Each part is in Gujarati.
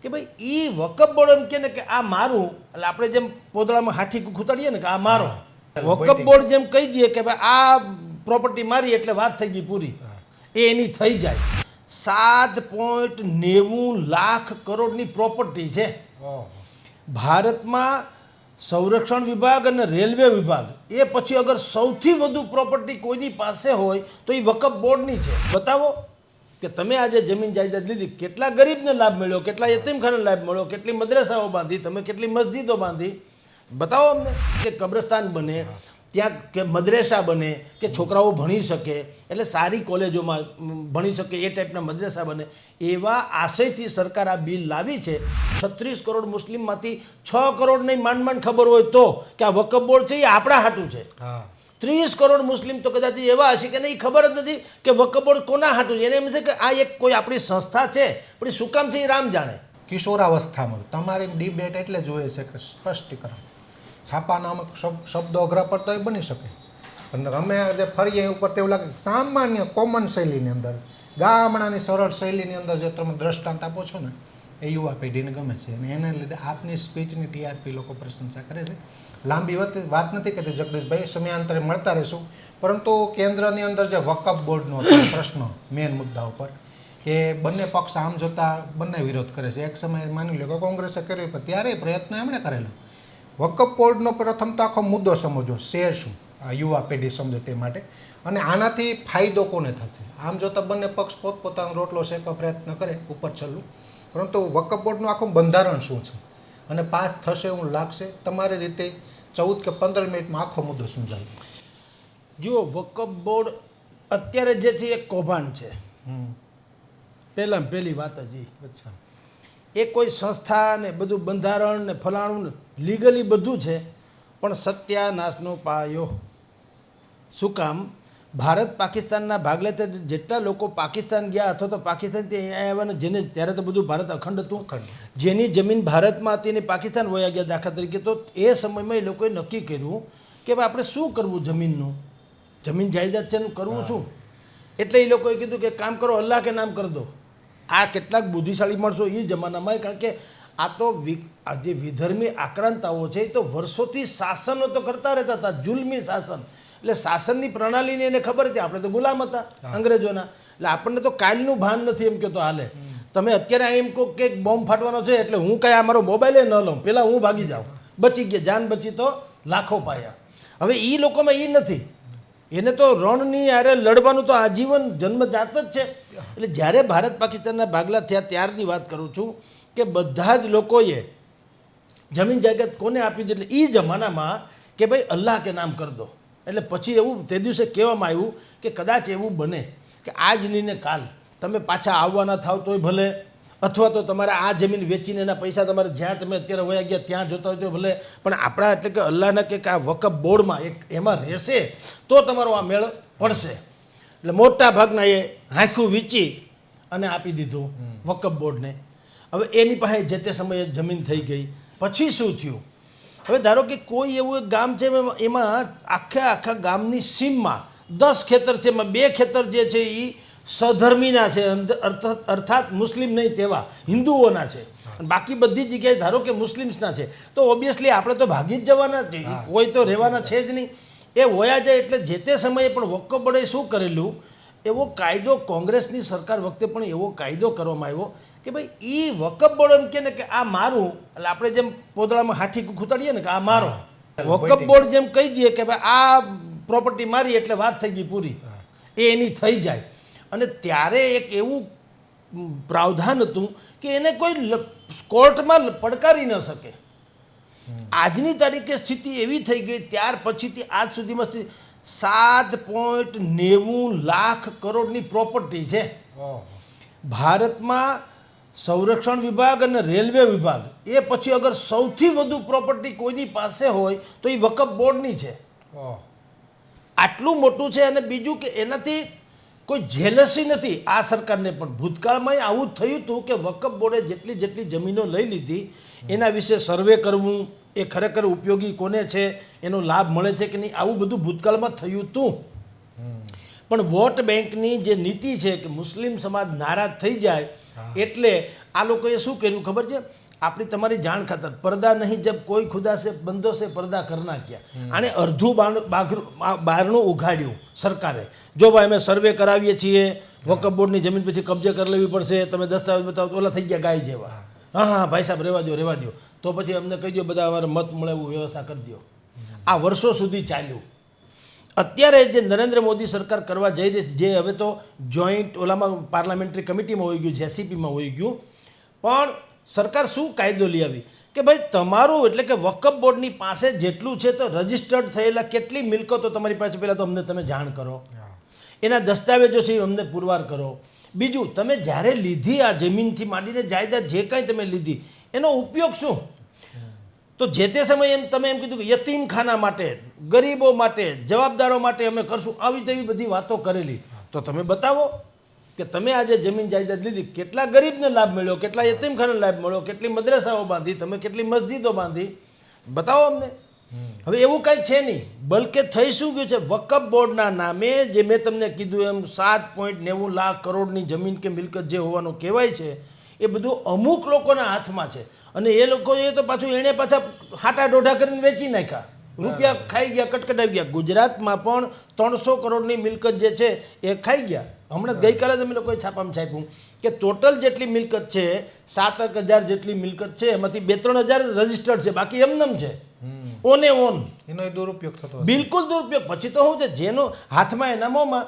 કે ભાઈ એ વકફ બોર્ડ એમ કે ને કે આ મારું, એટલે આપણે જેમ પોદળામાં હાથી ખૂતાડીએ ને કે આ મારો, વકફ બોર્ડ જેમ કહી દે કે ભાઈ આ પ્રોપર્ટી મારી એટલે વાત થઈ ગઈ પૂરી, એ એની થઈ જાય. 7.90 લાખ કરોડની પ્રોપર્ટી છે ભારતમાં. સંરક્ષણ વિભાગ અને રેલવે વિભાગ એ પછી અગર સૌથી વધુ પ્રોપર્ટી કોઈની પાસે હોય તો એ વકફ બોર્ડની છે. બતાવો કે તમે આજે જમીન જાયદાદ લીધી, કેટલા ગરીબને લાભ મળ્યો, કેટલા યતીમખાને લાભ મળ્યો, કેટલી મદ્રસાઓ બાંધી તમે, કેટલી મસ્જિદો બાંધી. બતાવો અમને કે કબ્રસ્તાન બને, ત્યાં કે મદ્રેસા બને, કે છોકરાઓ ભણી શકે, એટલે સારી કોલેજોમાં ભણી શકે એ ટાઈપના મદ્રેસા બને. એવા આશયથી સરકાર આ બિલ લાવી છે. 36 કરોડ મુસ્લિમમાંથી 6 કરોડને માંડ ખબર હોય તો કે આ વકફ બોર્ડ છે એ આપણા હાટું છે. 30 કરોડ મુસ્લિમ તો કદાચ એવા હશે કે નહીં, ખબર જ નથી કે વકફ બોર્ડ કોના હાટું છે. એને એમ છે કે આ એક કોઈ આપણી સંસ્થા છે, પણ શું કામ છે એ રામ જાણે. કિશોરાવસ્થામાં તમારી ડિબેટ એટલે જોઈએ છે કે સ્પષ્ટીકરણ, છાપાના અમુક શબ્દો અઘરા પડતા બની શકે, પણ અમે જે ફરીએ ઉપર તેવું લાગે સામાન્ય કોમન શૈલીની અંદર, ગામડાની સરળ શૈલીની અંદર જે તમે દ્રષ્ટાંત આપો છો ને એ યુવા પેઢીને ગમે છે, અને એને લીધે આપની સ્પીચની ટીઆરપી લોકો પ્રશંસા કરે છે. લાંબી વાત નથી કહેતી જગદીશભાઈ, સમયાંતરે મળતા રહીશું. પરંતુ કેન્દ્રની અંદર જે વકફ બોર્ડનો પ્રશ્ન મેન મુદ્દા ઉપર કે બંને પક્ષ આમ જોતા બંને વિરોધ કરે છે. એક સમયે માની લો કે કોંગ્રેસે કર્યો, પણ ત્યારે પ્રયત્ન એમણે કરેલો. વકફ બોર્ડનો પ્રથમ તો આખો મુદ્દો સમજો છે શું, આ યુવા પેઢી સમજે તે માટે, અને આનાથી ફાયદો કોને થશે. આમ જોતા બંને પક્ષ પોતપોતાનો રોટલો શેકવા પ્રયત્ન કરે ઉપર છેલ્લું, પરંતુ વકફ બોર્ડનું આખું બંધારણ શું છે અને પાસ થશે એવું લાગશે તમારી રીતે 14 કે 15 મિનિટમાં આખો મુદ્દો સમજાવી. જુઓ, વકફ બોર્ડ અત્યારે જે છે એ કૌભાંડ છે. પહેલી વાત જ અચ્છા, એ કોઈ સંસ્થા ને બધું બંધારણ ને ફલાણું લીગલી બધું છે, પણ સત્યાનાશનો પાયો. શું કામ? ભારત પાકિસ્તાનના ભાગલે જેટલા લોકો પાકિસ્તાન ગયા અથવા તો પાકિસ્તાનથી અહીંયા આવ્યા ને, જેને ત્યારે તો બધું ભારત અખંડ હતું, જેની જમીન ભારતમાં હતી ને પાકિસ્તાન વયા ગયા દાખલા તરીકે, તો એ સમયમાં એ લોકોએ નક્કી કર્યું કે ભાઈ આપણે શું કરવું, જમીન જાયદાદ છે એનું કરવું શું. એટલે એ લોકોએ કીધું કે કામ કરો, અલ્લાહ કે નામ કરી દો. આ કેટલાક બુદ્ધિશાળી માણસો એ જમાનામાં, કારણ કે આ તો આ જે વિધર્મી આક્રાંતાઓ છે એ તો વર્ષોથી શાસનો તો કરતા રહેતા હતા, જુલ્મી શાસન. એટલે શાસનની પ્રણાલીની એને ખબર હતી, આપણે તો ગુલામ હતા અંગ્રેજોના. એટલે આપણને તો કાલનું ભાન નથી એમ કે તો હાલે. તમે અત્યારે એમ કહો કે બોમ્બ ફાટવાનો છે એટલે હું કાંઈ આ મારો મોબાઈલે ન લઉં, પહેલાં હું ભાગી જાઉં, બચી ગયા, જાન બચી તો લાખો પાયા. હવે એ લોકોમાં એ નથી, એને તો રણની યારે લડવાનું તો આજીવન જન્મજાત જ છે. એટલે જ્યારે ભારત પાકિસ્તાનના ભાગલા થયા ત્યારની વાત કરું છું કે બધા જ લોકોએ જમીન જાયદાદ કોને આપી દીધી, એટલે એ જમાનામાં કે ભાઈ અલ્લાહ કે નામ કરી દો. એટલે પછી એવું તે દિવસે કહેવામાં આવ્યું કે કદાચ એવું બને કે આજ નહીં ને કાલ તમે પાછા આવવાના થાવ તોય ભલે, અથવા તો તમારે આ જમીન વેચીને એના પૈસા તમારે જ્યાં તમે અત્યારે વયા ગયા ત્યાં જોતા હોય તો ભલે, પણ આપણા એટલે કે અલ્લાહના કે આ વકફ બોર્ડમાં એક એમાં રહેશે તો તમારો આ મેળ પડશે. એટલે મોટા ભાગના એ આંખું વીંચી અને આપી દીધું વકફ બોર્ડને. હવે એની પાસે જે તે સમયે જમીન થઈ ગઈ. પછી શું થયું? હવે ધારો કે કોઈ એવું એક ગામ છે, એમાં આખા ગામની સીમમાં 10 ખેતર છે, એમાં 2 ખેતર જે છે એ સધર્મીના છે, અર્થાત મુસ્લિમ નહીં તેવા હિન્દુઓના છે, બાકી બધી જગ્યાએ ધારો કે મુસ્લિમ્સના છે. તો ઓબ્વિયસલી આપણે તો ભાગી જ જવાના જ, કોઈ તો રહેવાના છે જ નહીં. એ વયા જાય. એટલે જે તે સમયે પણ વકફ બોર્ડે શું કરેલું, એવો કાયદો કોંગ્રેસની સરકાર વખતે પણ એવો કાયદો કરવામાં આવ્યો કે ભાઈ એ વકફ બોર્ડ એમ કે ને કે આ મારું, એટલે આપણે જેમ પોદળામાં હાથી ખૂતાડીએ ને કે આ મારો, વકફ બોર્ડ જેમ કહી દે કે ભાઈ આ પ્રોપર્ટી મારી એટલે વાત થઈ ગઈ પૂરી, એ એની થઈ જાય. અને ત્યારે એક એવું પ્રાવધાન હતું કે એને કોઈ કોર્ટમાં પડકારી ન શકે. આજની તારીખે સ્થિતિ એવી થઈ ગઈ, ત્યાર પછીથી આજ સુધીમાં 7.90 લાખ કરોડની પ્રોપર્ટી છે ભારતમાં. સંરક્ષણ વિભાગ અને રેલવે વિભાગ એ પછી અગર સૌથી વધુ પ્રોપર્ટી કોઈની પાસે હોય તો એ વકફ બોર્ડની છે. આટલું મોટું છે. અને બીજું કે એનાથી કોઈ જેલસી નથી આ સરકારને, પણ ભૂતકાળમાં આવું થયું હતું કે વકફ બોર્ડે જેટલી જમીનો લઈ લીધી એના વિશે સર્વે કરવું, એ ખરેખર ઉપયોગી કોને છે, એનો લાભ મળે છે કે નહીં, આવું બધું ભૂતકાળમાં થયું હતું. પણ વોટ બેંકની જે નીતિ છે કે મુસ્લિમ સમાજ નારાજ થઈ જાય એટલે આ લોકોએ શું કર્યું ખબર છે, આપણી તમારી જાણ ખાતર પડદા નહીં જબ કોઈ ખુદા સે બંદો સે પડદા કરના ક્યાં, આને અડધું બહારનું ઉઘાડ્યું સરકારે. જો ભાઈ અમે સર્વે કરાવીએ છીએ, વકફ બોર્ડની જમીન પછી કબજે કરી લેવી પડશે, તમે દસ્તાવેજ બતાવો તો ઓલા થઈ ગયા ગાય જેવા. હા હા ભાઈ સાહેબ રહેવા દો, તો પછી અમને કહી દો બધા અમારે મત મળે એવું વ્યવસ્થા કરી દો. આ વર્ષો સુધી ચાલ્યું. અત્યારે જે નરેન્દ્ર મોદી સરકાર કરવા જઈ રહી છે, જે હવે તો જોઈન્ટ ઓલામાં પાર્લામેન્ટરી કમિટીમાં હોઈ ગયું, જેસીપીમાં હોઈ ગયું, પણ સરકાર શું કાયદો લઈ આવી કે ભાઈ તમારું એટલે કે વકફ બોર્ડની પાસે જેટલું છે તો રજિસ્ટર્ડ થયેલા કેટલી મિલકતો તમારી પાસે, પહેલાં તો અમને તમે જાણ કરો, એના દસ્તાવેજો છે એ અમને પુરવાર કરો. બીજું, તમે જ્યારે લીધી આ જમીનથી માંડીને જાયદાદ જે કાંઈ તમે લીધી એનો ઉપયોગ શું? તો જે તે સમયે એમ તમે એમ કીધું કે યતીમખાના માટે, ગરીબો માટે, જવાબદારો માટે અમે કરશું, આવી તેવી બધી વાતો કરેલી. તો તમે બતાવો કે તમે આજે જમીન જાયદાદ લીધી, કેટલા ગરીબને લાભ મળ્યો, કેટલા યતીમખાને લાભ મળ્યો, કેટલી મદ્રસાઓ બાંધી, તમે કેટલી મસ્જિદો બાંધી, બતાવો અમને. હવે એવું કાંઈ છે નહીં, બલકે થઈ શું ગયું છે, વકફ બોર્ડના નામે જે મેં તમને કીધું એમ 7.90 લાખ કરોડની જમીન કે મિલકત જે હોવાનું કહેવાય છે, એ બધું અમુક લોકોના હાથમાં છે. અને એ લોકોએ તો પાછું એણે પાછા હાટા દોઢા કરીને વેચી નાખ્યા, રૂપિયા ખાઈ ગયા, કટકટાવી ગયા. ગુજરાતમાં પણ 300 કરોડની મિલકત જે છે એ ખાઈ ગયા. હમણાં ગઈકાલે તમે લોકોએ છાપામાં છાપ્યું કે ટોટલ જેટલી મિલકત છે 7,000 જેટલી મિલકત છે, એમાંથી 2-3 હજાર રજિસ્ટર્ડ છે, બાકી એમનેમ છે, ઓને ઓન. એનો દુરુપયોગ થતો, બિલકુલ દુરુપયોગ. પછી તો શું છે, જેનો હાથમાં એના મોંમાં,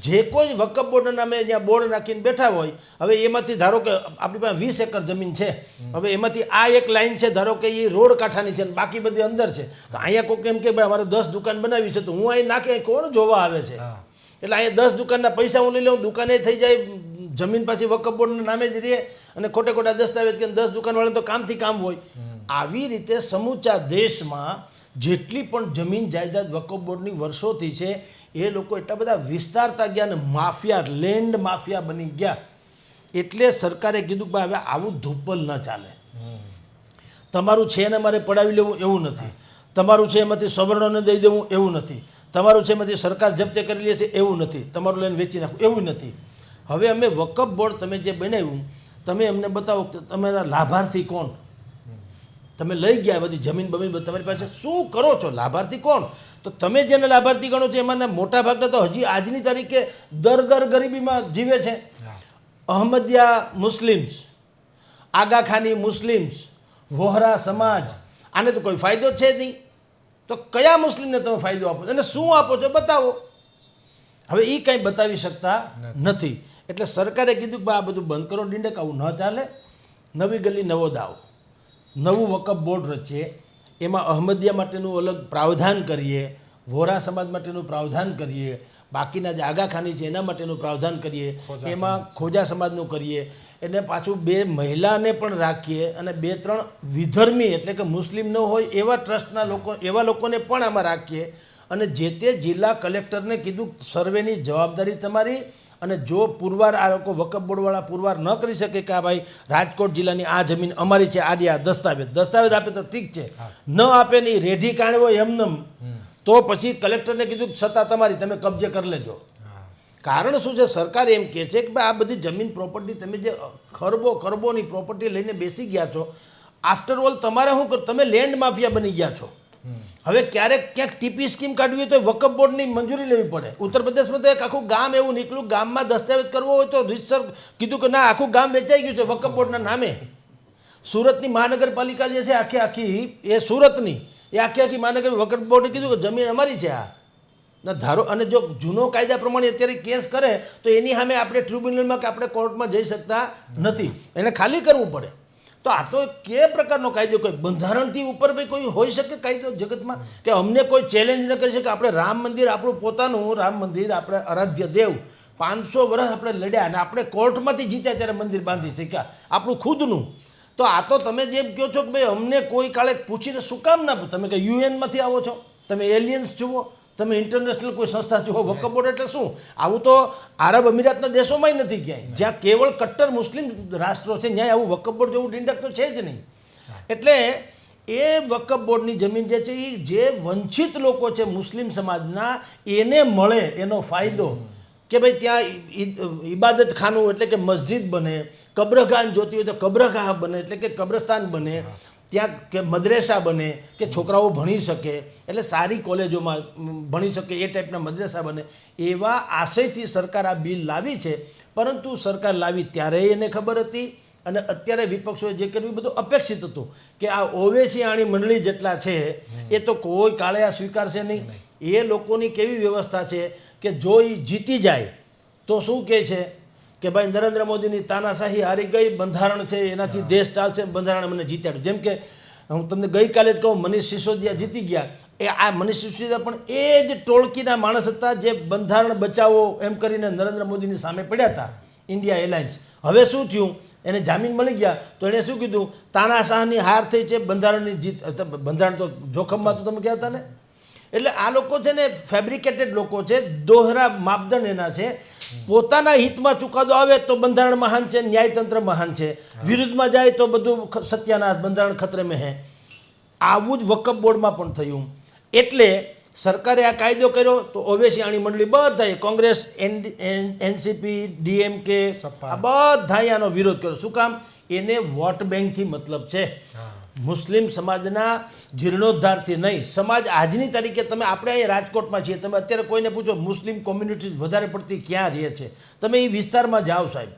જે કોઈ વકફ બોર્ડના નામે જ્યાં બોર્ડ નાખીને બેઠા હોય, હવે એમાંથી ધારો કે આપણી પાસે 20 એકર જમીન છે, હવે એમાંથી આ એક લાઈન છે, ધારો કે એ રોડ કાંઠાની છે, બાકી બધી અંદર છે, તો અહીંયા કોઈક એમ કે ભાઈ અમારે 10 દુકાન બનાવી છે, તો હું અહીં નાખે કોણ જોવા આવે છે? એટલે અહીંયા 10 દુકાનના પૈસા હું લઈ લઉં, દુકાને થઈ જાય, જમીન પાછી વકફ બોર્ડના નામે જ રહે, અને ખોટે ખોટા દસ્તાવેજ કે 10 દુકાનવાળા તો કામથી કામ હોય. આવી રીતે સમૂચા દેશમાં જેટલી પણ જમીન જાયદાદ વકફ બોર્ડની વર્ષોથી છે, એ લોકો એટલા બધા વિસ્તારતા ગયા અને માફિયા, લેન્ડ માફિયા બની ગયા. એટલે સરકારે કીધું કે હવે આવું ધુપ્પલ ન ચાલે, તમારું છે ને મારે પડાવી લેવું એવું નથી, તમારું છે એમાંથી સવર્ણોને દઈ દેવું એવું નથી, તમારું છે એમાંથી સરકાર જપ્તે કરી લે છે એવું નથી, તમારું લઈને વેચી નાખવું એવું નથી. હવે અમે વકફ બોર્ડ તમે જે બનાવ્યું, તમે અમને બતાવો કે તમારા લાભાર્થી કોણ? તમે લઈ ગયા બધી જમીન બમીન તમારી પાસે, શું કરો છો? લાભાર્થી કોણ? તો તમે જેને લાભાર્થી ગણો છો એમાંના મોટા ભાગના તો હજી આજની તારીખે દર ગરીબીમાં જીવે છે. અહમદિયા મુસ્લિમ્સ, આગાખાની મુસ્લિમ્સ, વોહરા સમાજ, આને તો કોઈ ફાયદો છે જ નહીં. તો કયા મુસ્લિમને તમે ફાયદો આપો છો અને શું આપો છો બતાવો. હવે એ કંઈ બતાવી શકતા નથી. એટલે સરકારે કીધું કે આ બધું બંધ કરો, ડીંડક આવું ન ચાલે. નવી ગલી નવો દાવ, નવું વકફ બોર્ડ રચીએ, એમાં અહમદિયા માટેનું અલગ પ્રાવધાન કરીએ, વોરા સમાજ માટેનું પ્રાવધાન કરીએ, બાકીના જે આગાખાની છે એના માટેનું પ્રાવધાન કરીએ, એમાં ખોજા સમાજનું કરીએ, એટલે પાછું 2 મહિલાને પણ રાખીએ અને 2-3 વિધર્મી એટલે કે મુસ્લિમ ન હોય એવા ટ્રસ્ટના લોકો, એવા લોકોને પણ આમાં રાખીએ. અને જે તે જિલ્લા કલેક્ટરને કીધું સર્વેની જવાબદારી તમારી, અને જો પુરવાર આ લોકો વકફ બોર્ડવાળા પુરવાર ન કરી શકે કે આ ભાઈ રાજકોટ જિલ્લાની આ જમીન અમારી છે, આ દસ્તાવેજ આપે તો ઠીક છે, ન આપે ને રેઢી કાઢવો એમનેમ, તો પછી કલેક્ટરને કીધું સત્તા તમારી, તમે કબજે કરી લેજો. કારણ શું છે, સરકાર એમ કહે છે કે ભાઈ આ બધી જમીન પ્રોપર્ટી તમે જે ખરબોની પ્રોપર્ટી લઈને બેસી ગયા છો, આફ્ટર ઓલ તમારે શું કર, તમે લેન્ડ માફિયા બની ગયા છો. હવે ક્યારેક ક્યાંક ટીપી સ્કીમ કાઢવી હોય તો વકફ બોર્ડની મંજૂરી લેવી પડે. ઉત્તર પ્રદેશમાં તો એક આખું ગામ એવું નીકળ્યું, ગામમાં દસ્તાવેજ કરવો હોય તો રીતસર કીધું કે ના આખું ગામ વેચાઈ ગયું છે વકફ બોર્ડના નામે. સુરતની મહાનગરપાલિકા જે છે આખી એ સુરતની એ આખી મહાનગર વકફ બોર્ડે કીધું કે જમીન અમારી છે આ ના ધારો. અને જો જૂનો કાયદા પ્રમાણે અત્યારે કેસ કરે તો એની સામે આપણે ટ્રિબ્યુનલમાં કે આપણે કોર્ટમાં જઈ શકતા નથી, એને ખાલી કરવું પડે. તો આ તો કે પ્રકારનો કાયદો, કોઈ બંધારણથી ઉપર ભાઈ કોઈ હોઈ શકે કાયદો જગતમાં કે અમને કોઈ ચેલેન્જ ન કરી શકે? આપણે રામ મંદિર, આપણું પોતાનું રામ મંદિર, આપણે આરાધ્ય દેવ 500 વર્ષ આપણે લડ્યા અને આપણે કોર્ટમાંથી જીત્યા ત્યારે મંદિર બાંધી શક્યા આપણું ખુદનું. તો આ તો તમે જેમ કહો છો કે ભાઈ અમને કોઈ કાળે પૂછીને શું કામ ના? તમે કે યુએનમાંથી આવો છો, તમે એલિયન્સ જુઓ, તમે ઇન્ટરનેશનલ કોઈ સંસ્થા જુઓ, વકફ બોર્ડ એટલે શું? આવું તો આરબ અમીરાતના દેશોમાંય નથી ક્યાંય, જ્યાં કેવળ કટ્ટર મુસ્લિમ રાષ્ટ્રો છે, ત્યાં આવું વકફ બોર્ડ જેવું ડીંડક તો છે જ નહીં. એટલે એ વકફ બોર્ડની જમીન જે છે એ જે વંચિત લોકો છે મુસ્લિમ સમાજના એને મળે એનો ફાયદો, કે ભાઈ ત્યાં ઇબાદત ખાનું એટલે કે મસ્જિદ બને, કબ્રગાહ જોતી હોય તો કબ્રગાહ બને એટલે કે કબ્રસ્તાન બને, ત્યાં કે મદ્રેસા બને કે છોકરાઓ ભણી શકે, એટલે સારી કોલેજોમાં ભણી શકે એ ટાઈપના મદ્રેસા બને. એવા આશયથી સરકાર આ બિલ લાવી છે. પરંતુ સરકાર લાવી ત્યારે એને ખબર હતી અને અત્યારે વિપક્ષોએ જે કર્યું એ બધું અપેક્ષિત હતું કે આ ઓવેસી આણી મંડળી જેટલા છે એ તો કોઈ કાળે આ સ્વીકારશે નહીં. એ લોકોની કેવી વ્યવસ્થા છે કે જો એ જીતી જાય તો શું કહે છે કે ભાઈ નરેન્દ્ર મોદીની તાનાશાહી હારી ગઈ, બંધારણ છે એનાથી દેશ ચાલશે, બંધારણ મને જીત્યાડ્યું. જેમ કે હું તમને ગઈકાલે જ કહું, મનીષ સિસોદિયા જીતી ગયા. એ આ મનીષ સિસોદિયા પણ એ જ ટોળકીના માણસ હતા જે બંધારણ બચાવો એમ કરીને નરેન્દ્ર મોદીની સામે પડ્યા હતા, ઇન્ડિયા એલાયન્સ. હવે શું થયું, એને જામીન મળી ગયા તો એણે શું કીધું, તાનાશાહની હાર થઈ છે, બંધારણની જીત. બંધારણ તો જોખમમાં તો તમે કહ્યા હતા ને. એટલે આ લોકો છે ને ફેબ્રિકેટેડ લોકો છે, દોહરા માપદંડ એના છે. પોતાના હિતમાં ચુકાદો આવે તો બંધારણ મહાન છે, ન્યાયતંત્ર મહાન છે, વિરુદ્ધમાં જાય તો બધું સત્યાનાશ, બંધારણ ખતરે મેં હે. આવું જ વકફ બોર્ડમાં પણ થયું. એટલે સરકારે આ કાયદો કર્યો તો ઓવેસી આણી મંડળી બધાએ, કોંગ્રેસ, એનસીપી, ડીએમકે, આ બધાએ આનો વિરોધ કર્યો. શું કામ? એને વોટ બેંકથી મતલબ છે, મુસ્લિમ સમાજના જીર્ણોદ્ધારથી નહીં. સમાજ આજની તારીખે તમે આપણે અહીં રાજકોટમાં છીએ, તમે અત્યારે કોઈને પૂછો મુસ્લિમ કોમ્યુનિટી વધારે પડતી ક્યાં રહે છે, તમે એ વિસ્તારમાં જાઓ સાહેબ,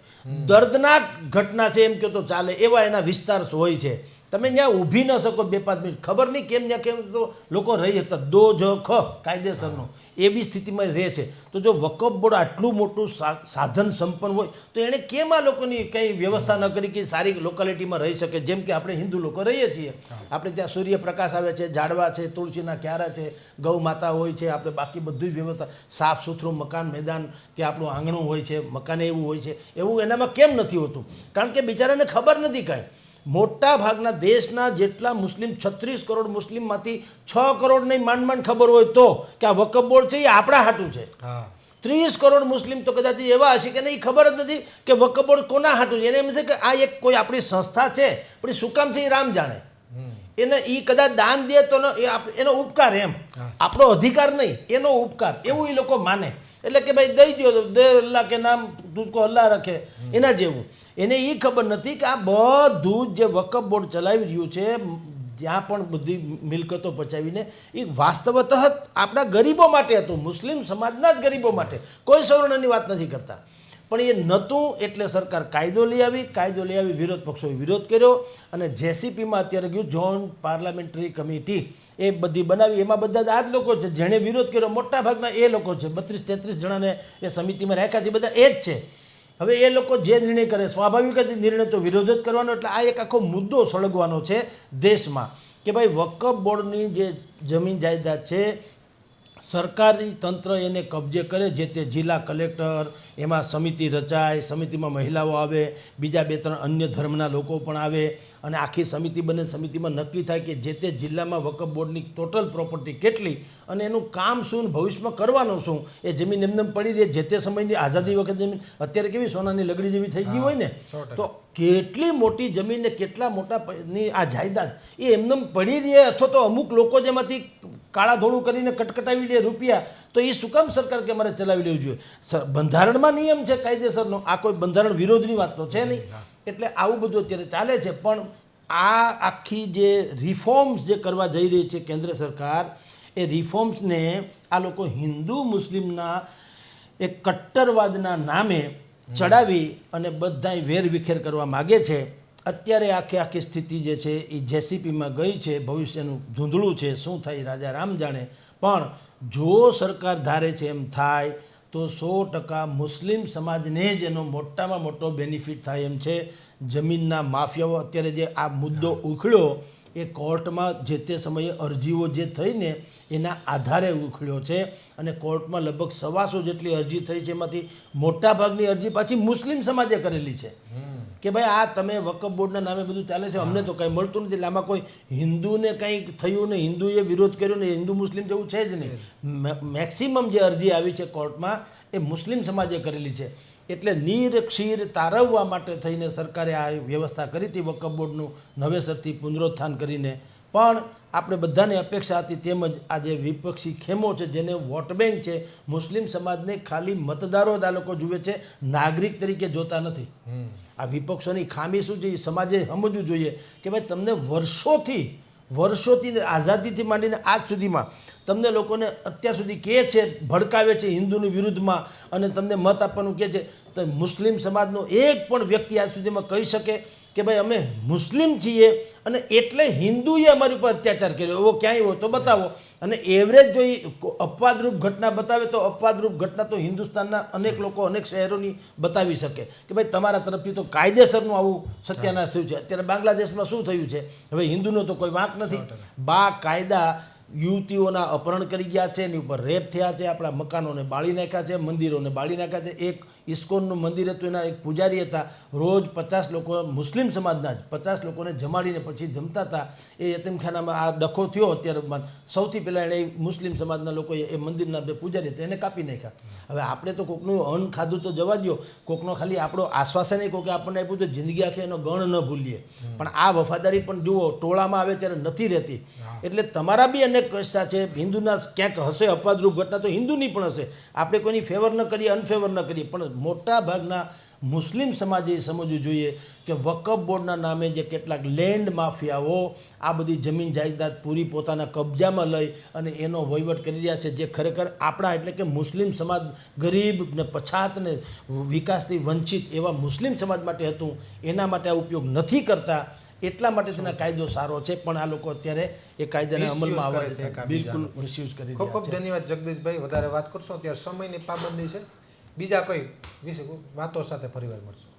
દર્દનાક ઘટના છે એમ કહો તો ચાલે એવા એના વિસ્તાર હોય છે. તમે ત્યાં ઊભી ન શકો 2-5 મિનિટ, ખબર નહીં કેમ ત્યાં કેમ તો લોકો રહી હતા દો જ ખ કાયદેસરનો એવી સ્થિતિમાં રહે છે. તો જો વકફ બોર્ડ આટલું મોટું સાધન સંપન્ન હોય તો એણે કેમ આ લોકોની કંઈ વ્યવસ્થા ન કરી કે સારી લોકાલિટીમાં રહી શકે? જેમ કે આપણે હિન્દુ લોકો રહીએ છીએ, આપણે ત્યાં સૂર્યપ્રકાશ આવે છે, ઝાડવા છે, તુલસીના ક્યારા છે, ગૌ માતા હોય છે, આપણે બાકી બધી જ વ્યવસ્થા, સાફ સુથરું મકાન, મેદાન કે આપણું આંગણું હોય છે, મકાને એવું હોય છે. એવું એનામાં કેમ નથી હોતું? કારણ કે બિચારાને ખબર નથી કાંઈ. મોટા ભાગના દેશના જેટલા મુસ્લિમ 36 કરોડ મુસ્લિમમાંથી 6 કરોડ નહીં માંડ ખબર હોય તો કે આ વકફ બોર્ડ છે એ આપણા હાટું છે. 30 કરોડ મુસ્લિમ તો કદાચ એવા હશે કે નહીં, ખબર જ નથી કે વકફ બોર્ડ કોના હાટું છે. એને એમ છે કે આ એક કોઈ આપણી સંસ્થા છે, પણ શું કામ છે એ રામ જાણે. એને એ કદાચ દાન દે તો એનો ઉપકાર, એમ આપણો અધિકાર નહીં, એનો ઉપકાર એવું એ લોકો માને. એટલે કે ભાઈ દઈ દો તો દે અલ્લાહ કે નામ તુજકો અલ્લાહ રખે, એના જેવું. એને એ ખબર નથી કે આ બધું જે વકફ બોર્ડ ચલાવી રહ્યું છે, જ્યાં પણ બધી મિલકતો પચાવીને, એ વાસ્તવતઃ આપણા ગરીબો માટે હતું, મુસ્લિમ સમાજના જ ગરીબો માટે, કોઈ સવર્ણની વાત નથી કરતા. પણ એ નહોતું એટલે સરકાર કાયદો લઈ આવી, વિરોધ પક્ષોએ વિરોધ કર્યો અને જેસીપીમાં અત્યારે ગયું જોઈન્ટ પાર્લામેન્ટરી કમિટી એ બધી બનાવી. એમાં બધા આ જ લોકો છે જેણે વિરોધ કર્યો, મોટા ભાગના એ લોકો છે. 32-33 જણાને એ સમિતિમાં રાખ્યા છે, બધા એ જ છે. હવે એ લોકો જે નિર્ણય કરે, સ્વાભાવિક જ નિર્ણય તો વિરોધ જ કરવાનો. એટલે આ એક આખો મુદ્દો સળગવાનો છે દેશમાં કે ભાઈ વકફ બોર્ડની જે જમીન જાયદાદ છે, સરકારી તંત્ર એને કબજે કરે, જે તે જિલ્લા કલેક્ટર, એમાં સમિતિ રચાય, સમિતિમાં મહિલાઓ આવે, બીજા 2-3 અન્ય ધર્મના લોકો પણ આવે અને આખી સમિતિ બને. સમિતિમાં નક્કી થાય કે જે તે જિલ્લામાં વકફ બોર્ડની ટોટલ પ્રોપર્ટી કેટલી અને એનું કામ શું, ભવિષ્યમાં કરવાનું શું. એ જમીન એમને પડી રહે, જે તે સમયની આઝાદી વખત જમીન અત્યારે કેવી સોનાની લગડી જેવી થઈ ગઈ હોય ને, તો કેટલી મોટી જમીન ને કેટલા મોટાની આ જાયદાદ એ એમને પડી રહે. અથવા તો અમુક લોકો જેમાંથી કાળા ધોળું કરીને કટકટાવી લે રૂપિયા, તો એ શું કામ સરકાર કે મારે ચલાવી લેવું જોઈએ? બંધારણમાં નિયમ છે કાયદેસરનો, આ કોઈ બંધારણ વિરોધની વાત તો છે નહીં. એટલે આવું બધું અત્યારે ચાલે છે. પણ આ આખી જે રિફોર્મ્સ જે કરવા જઈ રહી છે કેન્દ્ર સરકાર, એ રિફોર્મ્સને આ લોકો હિન્દુ મુસ્લિમના એક કટ્ટરવાદના નામે ચડાવી અને બધાય વેરવિખેર કરવા માગે છે. અત્યારે આખી સ્થિતિ જે છે એ જેસીપીમાં ગઈ છે. ભવિષ્યનું ધૂંધળું છે, શું થાય રાજા રામ જાણે. પણ જો સરકાર ધારે છે એમ થાય તો 100% મુસ્લિમ સમાજને જ એનો મોટામાં મોટો બેનિફિટ થાય એમ છે. જમીનના માફિયાઓ અત્યારે જે આ મુદ્દો ઉખડ્યો એ કોર્ટમાં જે તે સમયે અરજીઓ જે થઈને એના આધારે ઉખડ્યો છે અને કોર્ટમાં લગભગ 125 જેટલી અરજી થઈ છે. એમાંથી મોટાભાગની અરજી પાછી મુસ્લિમ સમાજે કરેલી છે કે ભાઈ આ તમે વકફ બોર્ડના નામે બધું ચાલે છે, અમને તો કંઈ મળતું નથી. એટલે આમાં કોઈ હિન્દુને કંઈ થયું ને હિન્દુએ વિરોધ કર્યો ને હિન્દુ મુસ્લિમ જેવું છે જ નહીં. મેક્સિમમ જે અરજી આવી છે કોર્ટમાં એ મુસ્લિમ સમાજે કરેલી છે. એટલે નીર ક્ષીર તારવવા માટે થઈને સરકારે આ વ્યવસ્થા કરી હતી વકફ બોર્ડનું નવેસરથી પુનરોત્થાન કરીને. પણ આપણે બધાને અપેક્ષા હતી તેમજ આ જે વિપક્ષી ખેમો છે જેને વોટ બેંક છે મુસ્લિમ સમાજને ખાલી મતદારો જ આ લોકો જુએ છે, નાગરિક તરીકે જોતા નથી. આ વિપક્ષોની ખામી શું છે એ સમાજે સમજવું જોઈએ કે ભાઈ તમને વર્ષોથી આઝાદીથી માંડીને આજ સુધીમાં તમને લોકોને અત્યાર સુધી કહે છે, ભડકાવે છે હિન્દુની વિરુદ્ધમાં અને તમને મત આપવાનું કહે છે, તો મુસ્લિમ સમાજનો એક પણ વ્યક્તિ આજ સુધીમાં કહી શકે કે ભાઈ અમે મુસ્લિમ છીએ અને એટલે હિન્દુએ અમારી ઉપર અત્યાચાર કર્યો એવો ક્યાંય હોય તો બતાવો. અને એવરેજ જો એ અપવાદરૂપ ઘટના બતાવે તો અપવાદરૂપ ઘટના તો હિન્દુસ્તાનના અનેક લોકો અનેક શહેરોની બતાવી શકે કે ભાઈ તમારા તરફથી તો કાયદેસરનું આવું સત્યાનાશ થયું છે. અત્યારે બાંગ્લાદેશમાં શું થયું છે, હવે હિન્દુનો તો કોઈ વાંક નથી. કાયદા યુવતીઓના અપહરણ કરી ગયા છે, એની ઉપર રેપ થયા છે, આપણા મકાનોને બાળી નાખ્યા છે, મંદિરોને બાળી નાખ્યા છે. એક ઇસ્કોનનું મંદિર હતું, એના એક પૂજારી હતા, રોજ 50 લોકો મુસ્લિમ સમાજના જ 50 લોકોને જમાડીને પછી જમતા હતા. એ યતીમખાનામાં આ ડખો થયો અત્યારે સૌથી પહેલાં એણે મુસ્લિમ સમાજના લોકોએ એ મંદિરના બે પૂજારી હતા એને કાપી નાખ્યા. હવે આપણે તો કોકનું અન્ન ખાધું તો જવા દો, કોકનો ખાલી આપણો આશ્વાસન એ કોકે આપણને આપ્યું તો જિંદગી આખી એનો ગણ ન ભૂલીએ. પણ આ વફાદારી પણ જુઓ ટોળામાં આવે ત્યારે નથી રહેતી. એટલે તમારા બી અનેક કિસ્સા છે, હિન્દુના ક્યાંક હશે અપવાદરૂપ ઘટના તો હિન્દુની પણ હશે. આપણે કોઈની ફેવર ન કરીએ, અનફેવર ન કરીએ, પણ મોટા ભાગના મુસ્લિમ સમાજે સમજવું જોઈએ કે વકફ બોર્ડના નામે જે કેટલાક લેન્ડ માફિયાઓ આ બધી જમીન જાયદાદ પૂરી પોતાના કબજામાં લઈ અને એનો વહીવટ કરી રહ્યા છે, જે ખરેખર આપણા એટલે કે મુસ્લિમ સમાજ ગરીબ ને પછાત ને વિકાસથી વંચિત એવા મુસ્લિમ સમાજ માટે હતું, એના માટે આ ઉપયોગ નથી કરતા. એટલા માટે તેના કાયદો સારો છે, પણ આ લોકો અત્યારે એ કાયદાને અમલમાં આવે છે, બિલકુલ મિસયુઝ કરી ખૂબ ખૂબ ધન્યવાદ જગદીશભાઈ. વધારે વાત કરશો ત્યારે સમયની પાબંદી છે, બીજા કોઈ વિશે વાતો સાથે ફરીવાર મળશું.